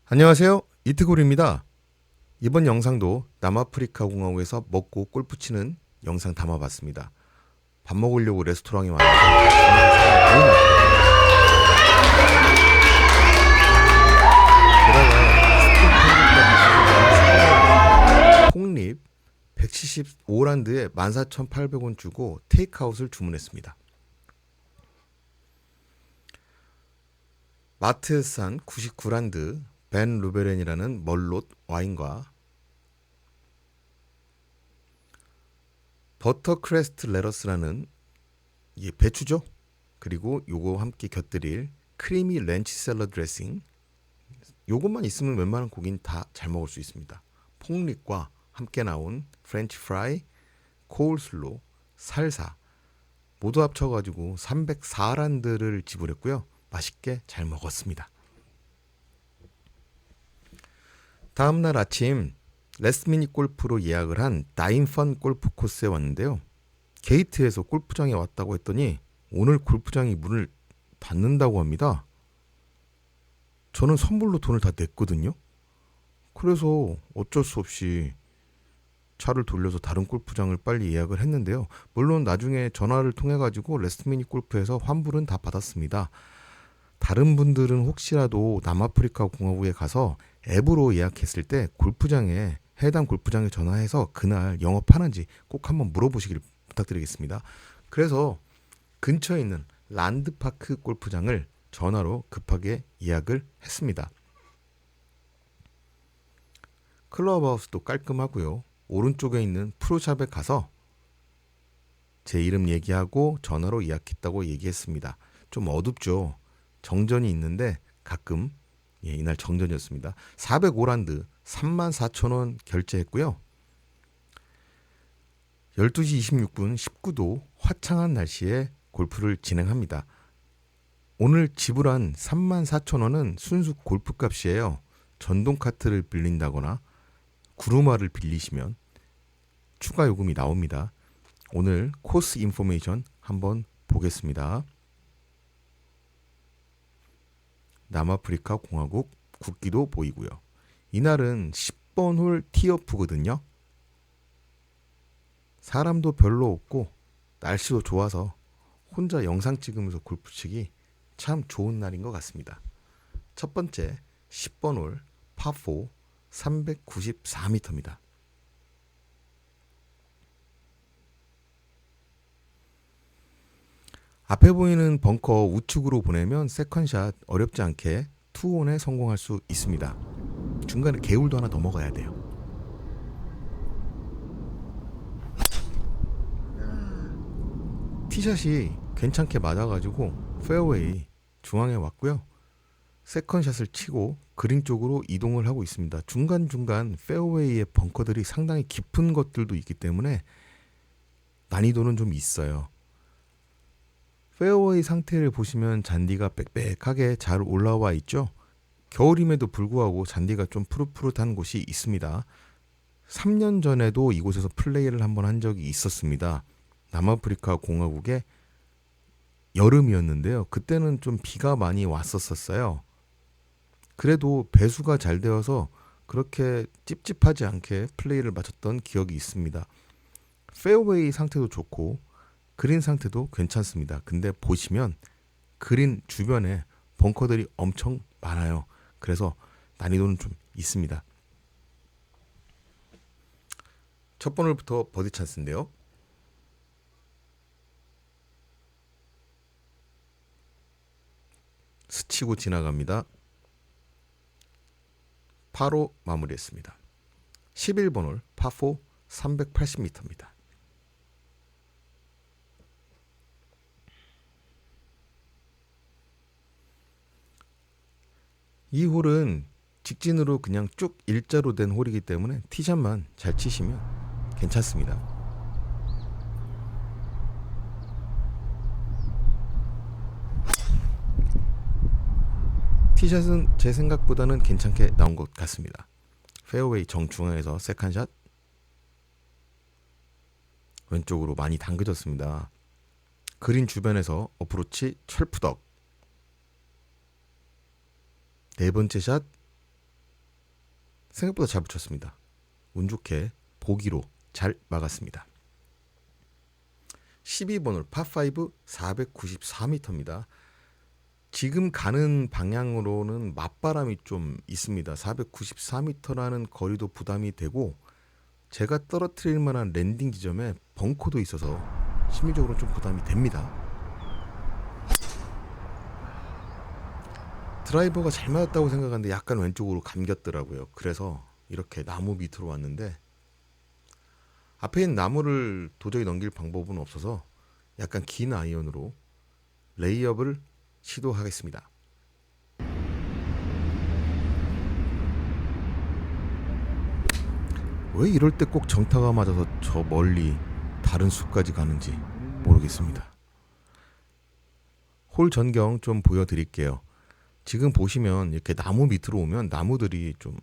안녕하세요. 이트골입니다. 이번 영상도 남아프리카 공화국에서 먹고 골프 치는 영상 담아봤습니다. 밥 먹으려고 레스토랑에 왔는데 정말 사람이 너무 많아요. 게다가 폭립 175란드에 14,800원 주고 테이크아웃을 주문했습니다. 마트에산 99란드 벤 루베렌이라는 멀롯 와인과 버터크레스트 레러스라는 이게 배추죠. 그리고 요거 함께 곁들일 크리미 렌치 샐러드 드레싱. 요것만 있으면 웬만한 고기는 다 잘 먹을 수 있습니다. 폭립과 함께 나온 프렌치 프라이, 코울슬로, 살사 모두 합쳐가지고 304란드를 지불했고요. 맛있게 잘 먹었습니다. 다음날 아침 레스미니 골프로 예약을 한 나인펀 골프 코스에 왔는데요. 게이트에서 골프장에 왔다고 했더니 오늘 골프장이 문을 닫는다고 합니다. 저는 선불로 돈을 다 냈거든요. 그래서 어쩔 수 없이 차를 돌려서 다른 골프장을 빨리 예약을 했는데요. 물론 나중에 전화를 통해 가지고 레스미니 골프에서 환불은 다 받았습니다. 다른 분들은 혹시라도 남아프리카 공화국에 가서 앱으로 예약했을 때 골프장에 해당 골프장에 전화해서 그날 영업하는지 꼭 한번 물어보시길 부탁드리겠습니다. 그래서 근처에 있는 란드파크 골프장을 전화로 급하게 예약을 했습니다. 클럽하우스도 깔끔하고요. 오른쪽에 있는 프로샵에 가서 제 이름 얘기하고 전화로 예약했다고 얘기했습니다. 좀 어둡죠. 정전이 있는데 가끔 이날 정전이었습니다. 405란드 34,000원 결제했고요. 12시 26분 19도 화창한 날씨에 골프를 진행합니다. 오늘 지불한 34,000원은 순수 골프값이에요. 전동 카트를 빌린다거나 구루마를 빌리시면 추가 요금이 나옵니다. 오늘 코스 인포메이션 한번 보겠습니다. 남아프리카 공화국 국기도 보이고요. 이날은 10번 홀 티어프거든요. 사람도 별로 없고 날씨도 좋아서 혼자 영상 찍으면서 골프 치기 참 좋은 날인 것 같습니다. 첫 번째 10번 홀 파4 394m입니다. 앞에 보이는 벙커 우측으로 보내면 세컨샷 어렵지 않게 투혼에 성공할 수 있습니다. 중간에 개울도 하나 넘어가야 돼요. 티샷이 괜찮게 맞아가지고 페어웨이 중앙에 왔고요. 세컨샷을 치고 그린 쪽으로 이동을 하고 있습니다. 중간중간 페어웨이의 벙커들이 상당히 깊은 것들도 있기 때문에 난이도는 좀 있어요. 페어웨이 상태를 보시면 잔디가 빽빽하게 잘 올라와 있죠. 겨울임에도 불구하고 잔디가 좀 푸릇푸릇한 곳이 있습니다. 3년 전에도 이곳에서 플레이를 한번 한 적이 있었습니다. 남아프리카 공화국의 여름이었는데요. 그때는 좀 비가 많이 왔었어요. 그래도 배수가 잘 되어서 그렇게 찝찝하지 않게 플레이를 마쳤던 기억이 있습니다. 페어웨이 상태도 좋고 그린 상태도 괜찮습니다. 근데 보시면 그린 주변에 벙커들이 엄청 많아요. 그래서 난이도는 좀 있습니다. 첫 번홀부터 버디 찬스인데요. 스치고 지나갑니다. 파로 마무리했습니다. 11번 홀 파4 380m입니다. 이 홀은 직진으로 그냥 쭉 일자로 된 홀이기 때문에 티샷만 잘 치시면 괜찮습니다. 티샷은 제 생각보다는 괜찮게 나온 것 같습니다. 페어웨이 정중앙에서 세컨샷 왼쪽으로 많이 당겨졌습니다. 그린 주변에서 어프로치 철푸덕 네 번째 샷 생각보다 잘 붙였습니다. 운 좋게 보기로 잘 막았습니다. 12번 홀 파5 494m입니다. 지금 가는 방향으로는 맞바람이 좀 있습니다. 494m라는 거리도 부담이 되고 제가 떨어뜨릴 만한 랜딩 지점에 벙커도 있어서 심리적으로 좀 부담이 됩니다. 드라이버가 잘 맞았다고 생각하는데 약간 왼쪽으로 감겼더라고요. 그래서 이렇게 나무 밑으로 왔는데 앞에 있는 나무를 도저히 넘길 방법은 없어서 약간 긴 아이언으로 레이업을 시도하겠습니다. 왜 이럴 때 꼭 정타가 맞아서 저 멀리 다른 숲까지 가는지 모르겠습니다. 홀 전경 좀 보여드릴게요. 지금 보시면 이렇게 나무 밑으로 오면 나무들이 좀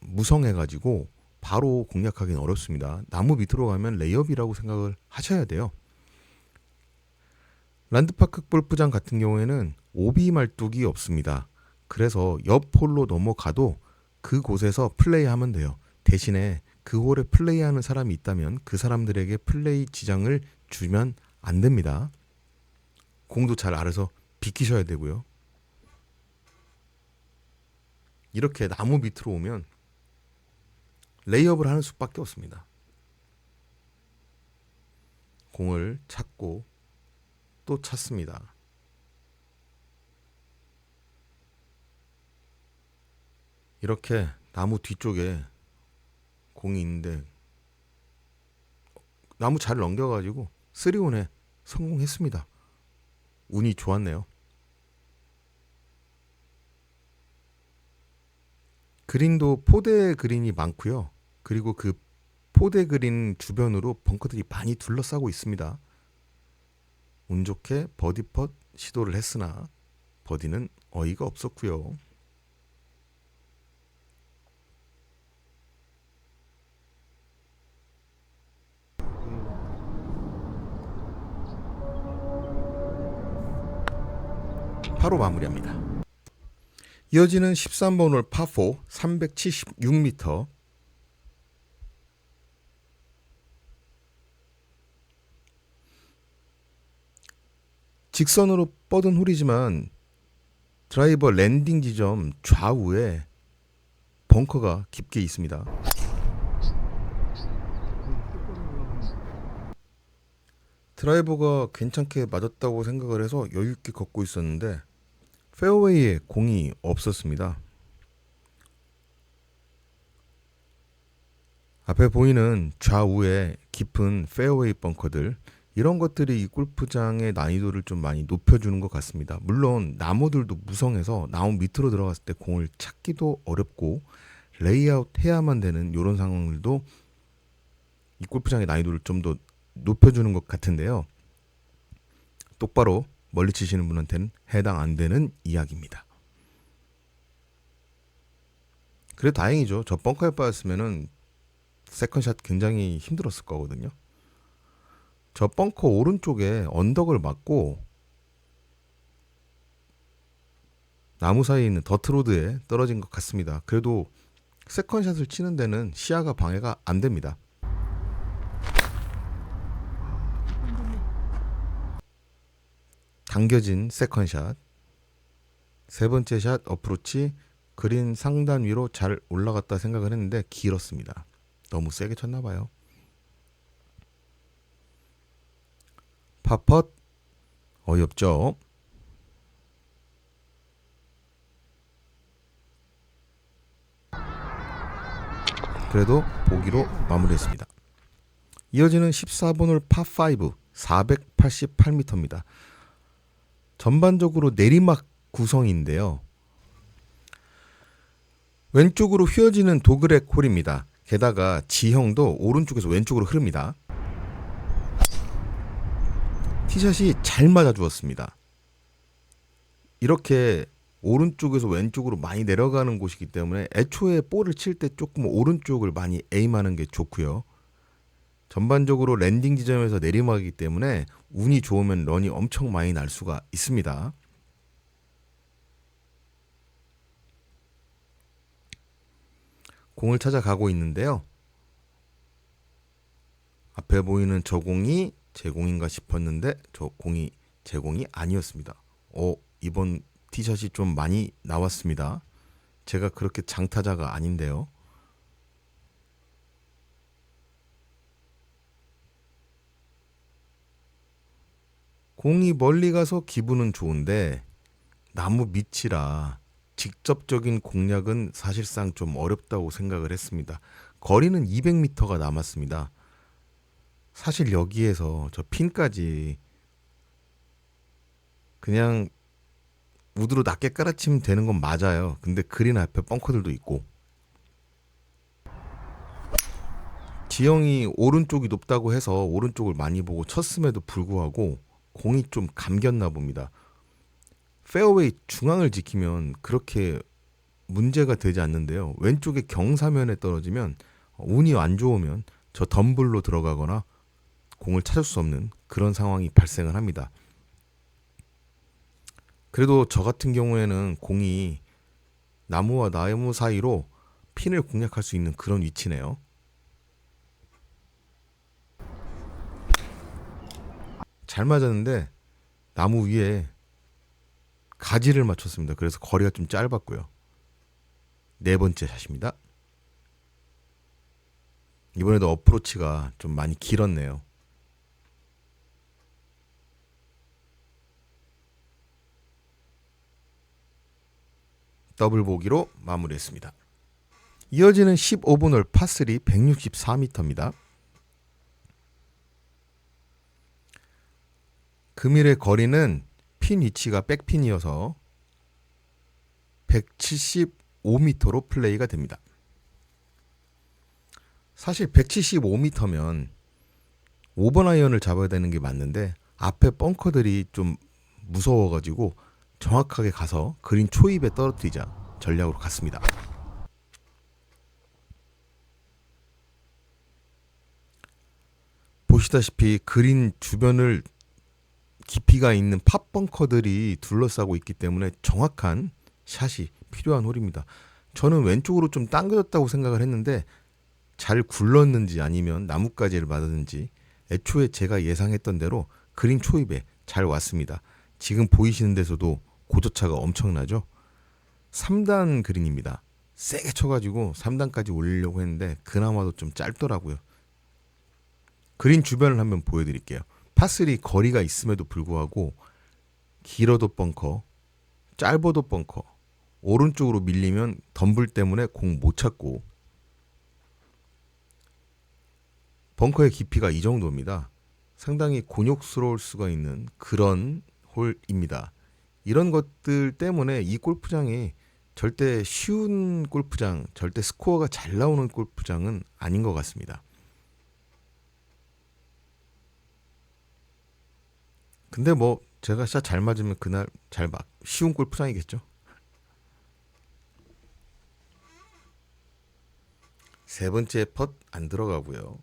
무성해가지고 바로 공략하기는 어렵습니다. 나무 밑으로 가면 레이업이라고 생각을 하셔야 돼요. 란드파크 골프장 같은 경우에는 오비 말뚝이 없습니다. 그래서 옆 홀로 넘어가도 그곳에서 플레이하면 돼요. 대신에 그 홀에 플레이하는 사람이 있다면 그 사람들에게 플레이 지장을 주면 안 됩니다. 공도 잘 알아서 비키셔야 되고요. 이렇게 나무 밑으로 오면 레이업을 하는 수밖에 없습니다. 공을 찾고 또 찾습니다. 이렇게 나무 뒤쪽에 공이 있는데 나무 잘 넘겨가지고 3온에 성공했습니다. 운이 좋았네요. 그린도 포대 그린이 많고요. 그리고 그 포대 그린 주변으로 벙커들이 많이 둘러싸고 있습니다. 운 좋게 버디 펫 시도를 했으나 버디는 어이가 없었고요. 바로 마무리합니다. 이어지는 13번 홀 파4 376m. 직선으로 뻗은 홀이지만 드라이버 랜딩 지점 좌우에 벙커가 깊게 있습니다. 드라이버가 괜찮게 맞았다고 생각을 해서 여유있게 걷고 있었는데 페어웨이에 공이 없었습니다. 앞에 보이는 좌우에 깊은 페어웨이 벙커들, 이런 것들이 이 골프장의 난이도를 좀 많이 높여주는 것 같습니다. 물론 나무들도 무성해서 나무 밑으로 들어갔을 때 공을 찾기도 어렵고 레이아웃 해야만 되는 이런 상황들도 이 골프장의 난이도를 좀 더 높여주는 것 같은데요. 똑바로 멀리 치시는 분한테는 해당 안 되는 이야기입니다. 그래 다행이죠. 저 벙커에 빠졌으면은 세컨샷 굉장히 힘들었을 거거든요. 저 벙커 오른쪽에 언덕을 맞고 나무 사이에 있는 더트로드에 떨어진 것 같습니다. 그래도 세컨샷을 치는 데는 시야가 방해가 안 됩니다. 당겨진 세컨샷, 세 번째 샷 어프로치 그린 상단 위로 잘 올라갔다 생각을 했는데 길었습니다. 너무 세게 쳤나봐요. 파펫 어이없죠. 그래도 보기로 마무리했습니다. 이어지는 14번 홀 파5 488m입니다. 전반적으로 내리막 구성인데요. 왼쪽으로 휘어지는 도그렉 홀입니다. 게다가 지형도 오른쪽에서 왼쪽으로 흐릅니다. 티샷이 잘 맞아 주었습니다. 이렇게 오른쪽에서 왼쪽으로 많이 내려가는 곳이기 때문에 애초에 볼을 칠 때 조금 오른쪽을 많이 에임하는 게 좋고요. 전반적으로 랜딩 지점에서 내리막이기 때문에 운이 좋으면 런이 엄청 많이 날 수가 있습니다. 공을 찾아가고 있는데요. 앞에 보이는 저 공이 제 공인가 싶었는데 저 공이 제 공이 아니었습니다. 이번 티샷이 좀 많이 나왔습니다. 제가 그렇게 장타자가 아닌데요. 공이 멀리 가서 기분은 좋은데 나무 밑이라 직접적인 공략은 사실상 좀 어렵다고 생각을 했습니다. 거리는 200m가 남았습니다. 사실 여기에서 저 핀까지 그냥 우드로 낮게 깔아치면 되는 건 맞아요. 근데 그린 앞에 벙커들도 있고 지형이 오른쪽이 높다고 해서 오른쪽을 많이 보고 쳤음에도 불구하고 공이 좀 감겼나 봅니다. 페어웨이 중앙을 지키면 그렇게 문제가 되지 않는데요. 왼쪽에 경사면에 떨어지면 운이 안 좋으면 저 덤블로 들어가거나 공을 찾을 수 없는 그런 상황이 발생을 합니다. 그래도 저 같은 경우에는 공이 나무와 나무 사이로 핀을 공략할 수 있는 그런 위치네요. 잘 맞았는데 나무 위에 가지를 맞췄습니다. 그래서 거리가 좀 짧았고요. 네 번째 샷입니다. 이번에도 어프로치가 좀 많이 길었네요. 더블 보기로 마무리했습니다. 이어지는 15번 홀 파3 164m입니다. 금일의 거리는 핀 위치가 백핀이어서 175m로 플레이가 됩니다. 사실 175m면 5번 아이언을 잡아야 되는 게 맞는데 앞에 벙커들이 좀 무서워가지고 정확하게 가서 그린 초입에 떨어뜨리자 전략으로 갔습니다. 보시다시피 그린 주변을 깊이가 있는 팝벙커들이 둘러싸고 있기 때문에 정확한 샷이 필요한 홀입니다. 저는 왼쪽으로 좀 당겨졌다고 생각을 했는데 잘 굴렀는지 아니면 나뭇가지를 맞았는지 애초에 제가 예상했던 대로 그린 초입에 잘 왔습니다. 지금 보이시는 데서도 고저차가 엄청나죠? 3단 그린입니다. 세게 쳐가지고 3단까지 올리려고 했는데 그나마도 좀 짧더라고요. 그린 주변을 한번 보여드릴게요. 파3 거리가 있음에도 불구하고 길어도 벙커, 짧아도 벙커, 오른쪽으로 밀리면 덤블 때문에 공 못 찾고 벙커의 깊이가 이 정도입니다. 상당히 곤욕스러울 수가 있는 그런 홀입니다. 이런 것들 때문에 이 골프장이 절대 쉬운 골프장, 절대 스코어가 잘 나오는 골프장은 아닌 것 같습니다. 근데 뭐 제가 샷 잘 맞으면 그날 잘 막 쉬운 골프장이겠죠. 세 번째 펫 안 들어가고요.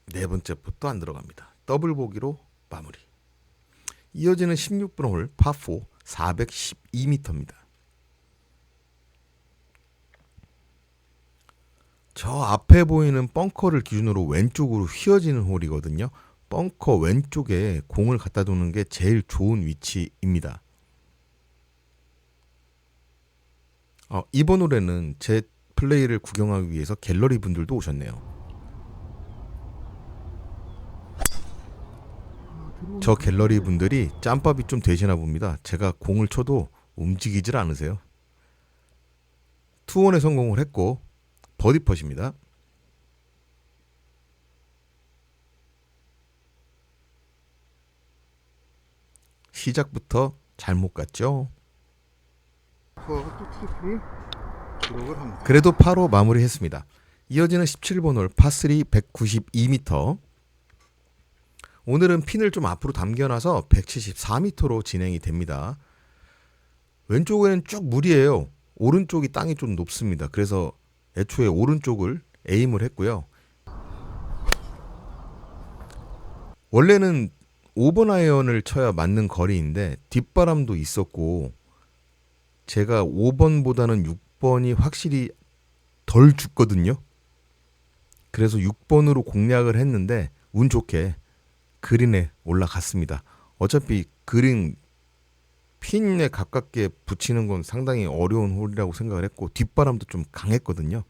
네 번째 펫도 안 들어갑니다. 더블 보기로 마무리. 이어지는 16번 홀 파4 412m입니다. 저 앞에 보이는 벙커를 기준으로 왼쪽으로 휘어지는 홀이거든요. 벙커 왼쪽에 공을 갖다 두는 게 제일 좋은 위치입니다. 이번 홀에는 제 플레이를 구경하기 위해서 갤러리 분들도 오셨네요. 저 갤러리 분들이 짬밥이 좀 되시나 봅니다. 제가 공을 쳐도 움직이질 않으세요. 투혼에 성공을 했고 버디 펫입니다. 시작부터 잘못 갔죠. 그래도 파로 마무리했습니다. 이어지는 17번 홀 파3 192m. 오늘은 핀을 좀 앞으로 당겨놔서 174m로 진행이 됩니다. 왼쪽에는 쭉 물이에요. 오른쪽이 땅이 좀 높습니다. 그래서 애초에 오른쪽을 에임을 했고요. 원래는 5번 아이언을 쳐야 맞는 거리인데 뒷바람도 있었고 제가 5번보다는 6번이 확실히 덜 죽거든요. 그래서 6번으로 공략을 했는데 운 좋게 그린에 올라갔습니다. 어차피 그린 핀에 가깝게 붙이는 건 상당히 어려운 홀이라고 생각을 했고 뒷바람도 좀 강했거든요.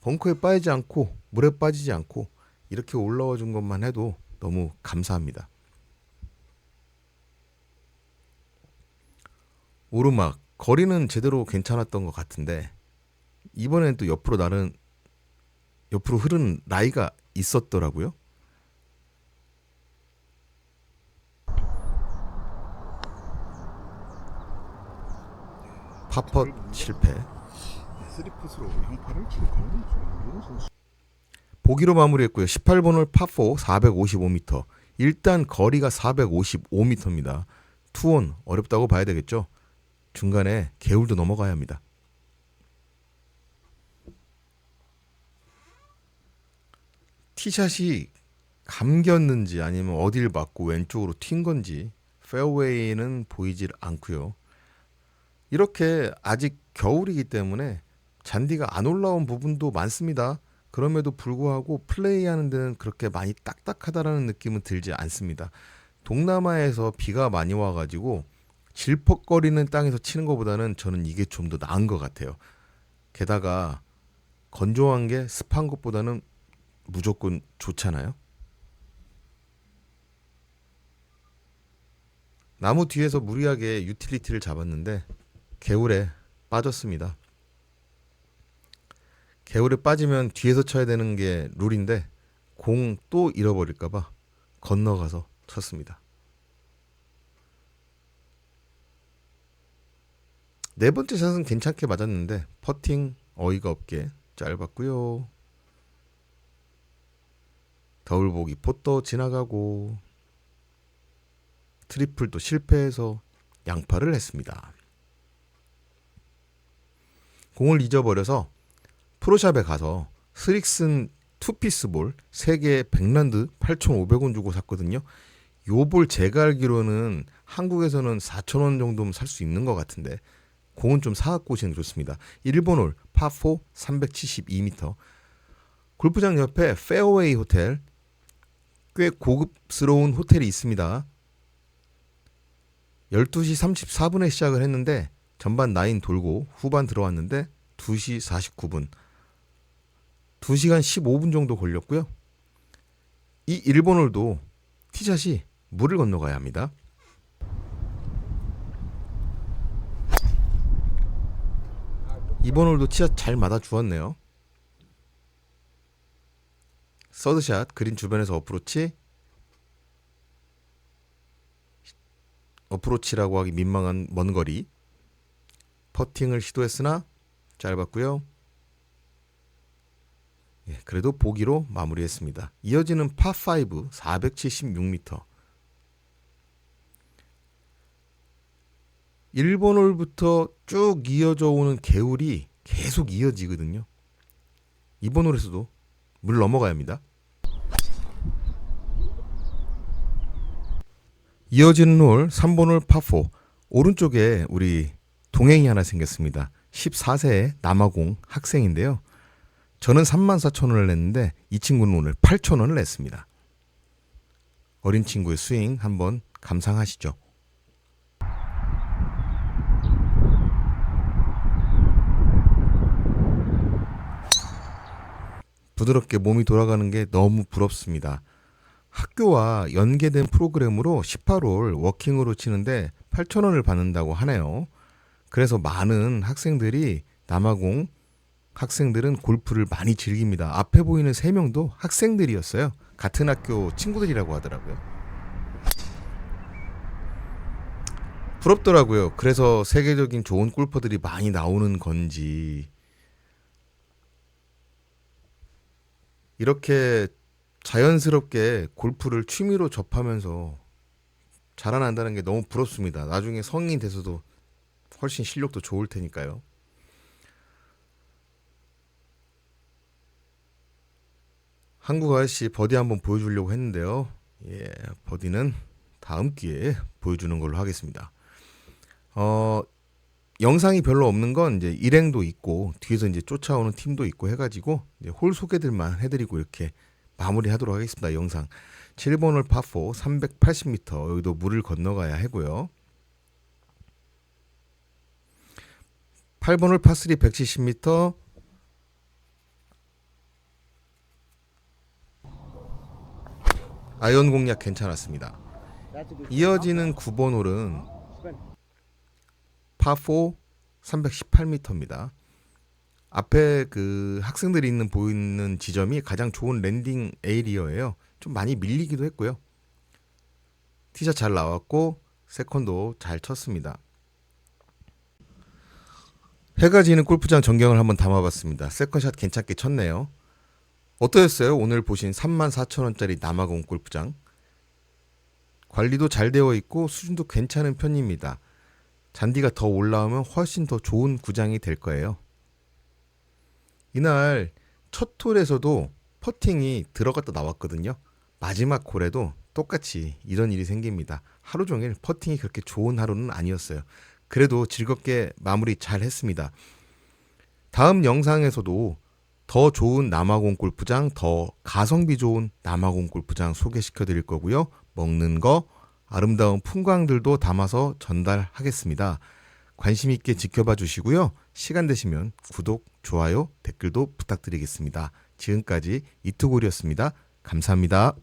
벙커에 빠지지 않고 물에 빠지지 않고 이렇게 올라와 준 것만 해도 너무 감사합니다. 오르막 거리는 제대로 괜찮았던 것 같은데 이번엔 또 옆으로 흐르는 라이가 있었더라고요. 파펫 실패. 보기로 마무리했고요. 18번 홀 파4 455m. 일단 거리가 455m입니다. 투온 어렵다고 봐야 되겠죠. 중간에 개울도 넘어가야 합니다. 티샷이 감겼는지 아니면 어딜 맞고 왼쪽으로 튄 건지 페어웨이는 보이질 않고요. 이렇게 아직 겨울이기 때문에 잔디가 안 올라온 부분도 많습니다. 그럼에도 불구하고 플레이하는 데는 그렇게 많이 딱딱하다라는 느낌은 들지 않습니다. 동남아에서 비가 많이 와가지고 질퍽거리는 땅에서 치는 것보다는 저는 이게 좀 더 나은 것 같아요. 게다가 건조한 게 습한 것보다는 무조건 좋잖아요. 나무 뒤에서 무리하게 유틸리티를 잡았는데 개울에 빠졌습니다. 개울에 빠지면 뒤에서 쳐야 되는 게 룰인데 공 또 잃어버릴까봐 건너가서 쳤습니다. 네 번째 샷은 괜찮게 맞았는데 퍼팅 어이가 없게 짧았고요. 더블보기 포터 지나가고 트리플도 실패해서 양파를 했습니다. 공을 잊어버려서 프로샵에 가서 스릭슨 투피스 볼 3개 100란드 8,500원 주고 샀거든요. 요 볼 제가 알기로는 한국에서는 4,000원 정도면 살 수 있는 것 같은데 공은 좀 사갖고 오시는 게 좋습니다. 1번 홀 파4 372m. 골프장 옆에 페어웨이 호텔, 꽤 고급스러운 호텔이 있습니다. 12시 34분에 시작을 했는데 전반 9 돌고 후반 들어왔는데 2시 49분 2시간 15분 정도 걸렸고요. 이 1번 홀도 티샷이 물을 건너가야 합니다. 이번 홀도 티샷 잘 맞아 주었네요. 서드샷 그린 주변에서 어프로치라고 하기 민망한 먼 거리 퍼팅을 시도했으나 짧았고요. 그래도 보기로 마무리했습니다. 이어지는 파5 476m. 1번 홀부터 쭉 이어져 오는 개울이 계속 이어지거든요. 2번 홀에서도 물 넘어가야 합니다. 이어지는 홀 3번 홀 파4 오른쪽에 우리 동행이 하나 생겼습니다. 14세의 남아공 학생인데요. 저는 34,000원을 냈는데 이 친구는 오늘 8,000원을 냈습니다. 어린 친구의 스윙 한번 감상하시죠. 부드럽게 몸이 돌아가는 게 너무 부럽습니다. 학교와 연계된 프로그램으로 18홀 워킹으로 치는데 8,000원을 받는다고 하네요. 그래서 많은 학생들이 남아공 학생들은 골프를 많이 즐깁니다. 앞에 보이는 3명도 학생들이었어요. 같은 학교 친구들이라고 하더라고요. 부럽더라고요. 그래서 세계적인 좋은 골퍼들이 많이 나오는 건지 이렇게 자연스럽게 골프를 취미로 접하면서 자라난다는 게 너무 부럽습니다. 나중에 성인이 돼서도 훨씬 실력도 좋을 테니까요. 한국 아저씨 버디 한번 보여주려고 했는데요. 버디는 다음 기회에 보여주는 걸로 하겠습니다. 영상이 별로 없는 건 이제 일행도 있고 뒤에서 이제 쫓아오는 팀도 있고 해가지고 이제 홀 소개들만 해드리고 이렇게 마무리하도록 하겠습니다. 영상 7번 홀 파4 380m 여기도 물을 건너가야 하고요. 8번 홀 파3 170m 아이언 공략 괜찮았습니다. 이어지는 9번 홀은 파4 318m입니다. 앞에 그 학생들이 보이는 지점이 가장 좋은 랜딩 에이리어예요. 좀 많이 밀리기도 했고요. 티샷 잘 나왔고 세컨도 잘 쳤습니다. 해가 지는 골프장 전경을 한번 담아봤습니다. 세컨샷 괜찮게 쳤네요. 어떠셨어요? 오늘 보신 34,000원짜리 남아공 골프장. 관리도 잘 되어 있고 수준도 괜찮은 편입니다. 잔디가 더 올라오면 훨씬 더 좋은 구장이 될 거예요. 이날 첫 홀에서도 퍼팅이 들어갔다 나왔거든요. 마지막 홀에도 똑같이 이런 일이 생깁니다. 하루 종일 퍼팅이 그렇게 좋은 하루는 아니었어요. 그래도 즐겁게 마무리 잘 했습니다. 다음 영상에서도 더 좋은 남아공 골프장, 더 가성비 좋은 남아공 골프장 소개시켜 드릴 거고요. 먹는 거, 아름다운 풍광들도 담아서 전달하겠습니다. 관심 있게 지켜봐 주시고요. 시간 되시면 구독, 좋아요, 댓글도 부탁드리겠습니다. 지금까지 이투골이었습니다. 감사합니다.